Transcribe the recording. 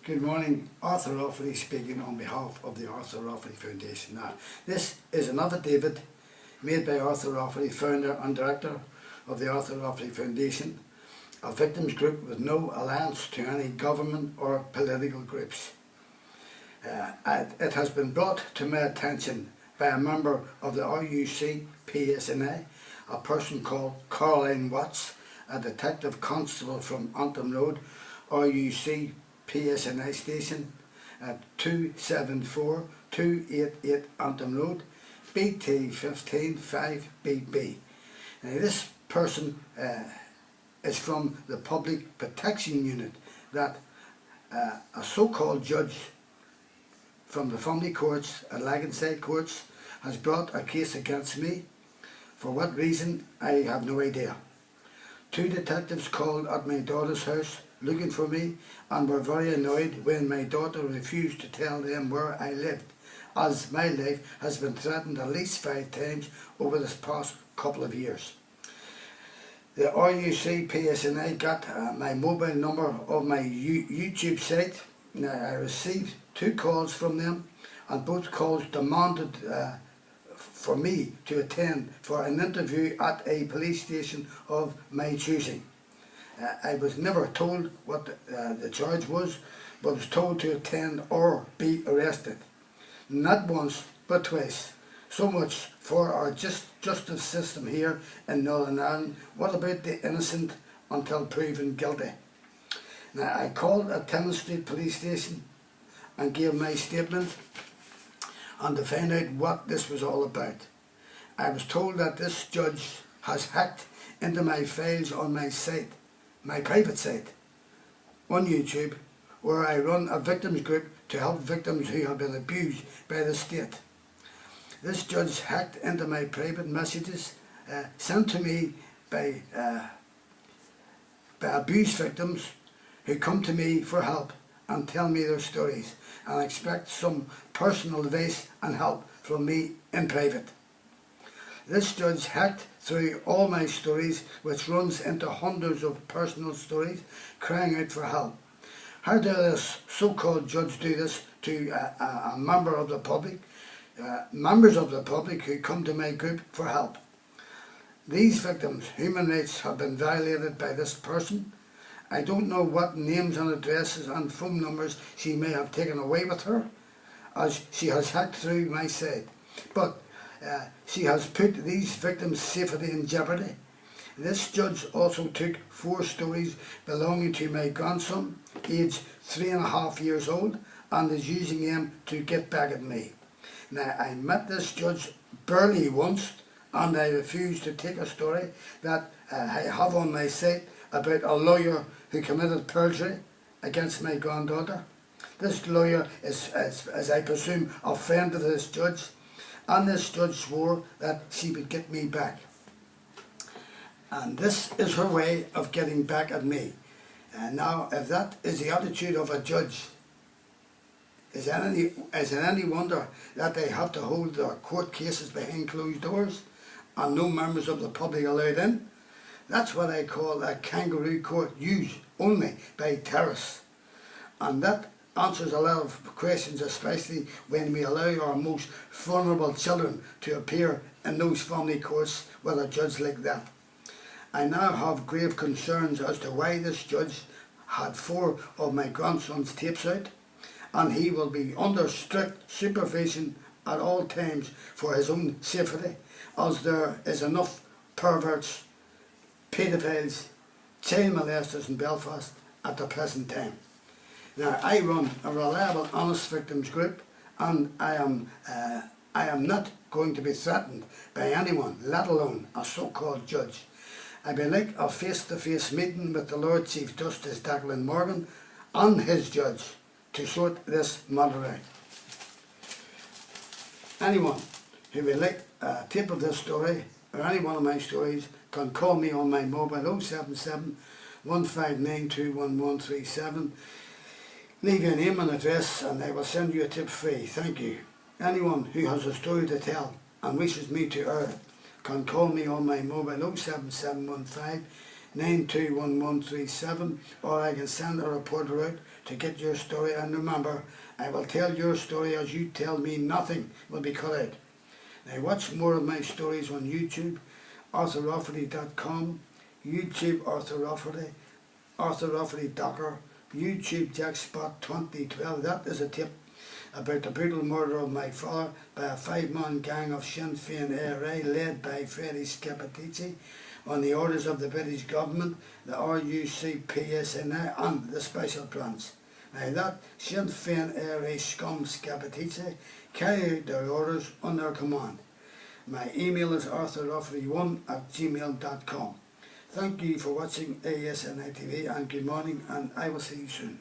Good morning, Arthur Rafferty speaking on behalf of the Arthur Rafferty Foundation. Now, this is an affidavit made by Arthur Rafferty, founder and director of the Arthur Rafferty Foundation, a victims group with no alliance to any government or political groups. It has been brought to my attention by a member of the RUC PSNI, a person called Caroline Watts, a detective constable from Antrim Road, RUC PSNI station at 274-288 Antrim Road, BT 155BB. Now, this person is from the Public Protection Unit that a so-called judge from the family courts at Laganside courts has brought a case against me. For what reason, I have no idea. Two detectives called at my daughter's house looking for me and were very annoyed when my daughter refused to tell them where I lived, as my life has been threatened at least 5 times over this past couple of years. The RUC PSNI got my mobile number of my YouTube site. Now, I received 2 calls from them, and both calls demanded for me to attend for an interview at a police station of my choosing. I was never told what the charge was, but was told to attend or be arrested. Not once, but twice. So much for our justice system here in Northern Ireland. What about the innocent until proven guilty? Now, I called at Tennant Street Police Station and gave my statement and to find out what this was all about. I was told that this judge has hacked into my files on my site, my private site, on YouTube, where I run a victims group to help victims who have been abused by the state. This judge hacked into my private messages sent to me by abused victims who come to me for help and tell me their stories and expect some personal advice and help from me in private. This judge hacked through all my stories, which runs into hundreds of personal stories, crying out for help. How dare this so-called judge do this to a member of the public, members of the public who come to my group for help? These victims' human rights have been violated by this person. I don't know what names and addresses and phone numbers she may have taken away with her, as she has hacked through my site. But she has put these victims' safety in jeopardy. This judge also took 4 stories belonging to my grandson, aged 3.5 years old, and is using them to get back at me. Now, I met this judge barely once, and I refused to take a story that I have on my site about a lawyer who committed perjury against my granddaughter. This lawyer is, as I presume, a friend of this judge, and this judge swore that she would get me back. And this is her way of getting back at me. And now, if that is the attitude of a judge, is it any wonder that they have to hold their court cases behind closed doors and no members of the public allowed in? That's what I call a kangaroo court used only by terrorists. And that answers a lot of questions, especially when we allow our most vulnerable children to appear in those family courts with a judge like that. I now have grave concerns as to why this judge had 4 of my grandson's tapes out, and he will be under strict supervision at all times for his own safety, as there is enough perverts, paedophiles, child molesters in Belfast at the present time. Now, I run a reliable, honest victims group, and I am not going to be threatened by anyone, let alone a so-called judge. I would like a face-to-face meeting with the Lord Chief Justice Declan Morgan and his judge to sort this matter out. Anyone who would like a tape of this story or any one of my stories can call me on my mobile 077 159 21137. Leave your name and address and I will send you a tip free. Thank you. Anyone who has a story to tell and wishes me to air can call me on my mobile 07715 921137, or I can send a reporter out to get your story. And remember, I will tell your story as you tell me. Nothing will be cut out. Now watch more of my stories on YouTube, ArthurRafferty.com, YouTube Arthur Rafferty, Arthur Rafferty Docker, YouTube Jackspot 2012. That is a tip about the brutal murder of my father by a 5-man gang of Sinn Féin ARA led by Freddie Scappaticci on the orders of the British government, the RUC PSNI and the Special Branch. Now that Sinn Féin ARA scum Scappaticci carry out their orders on their command. My email is arthurrafferty1@gmail.com. Thank you for watching ASNI TV, and good morning, and I will see you soon.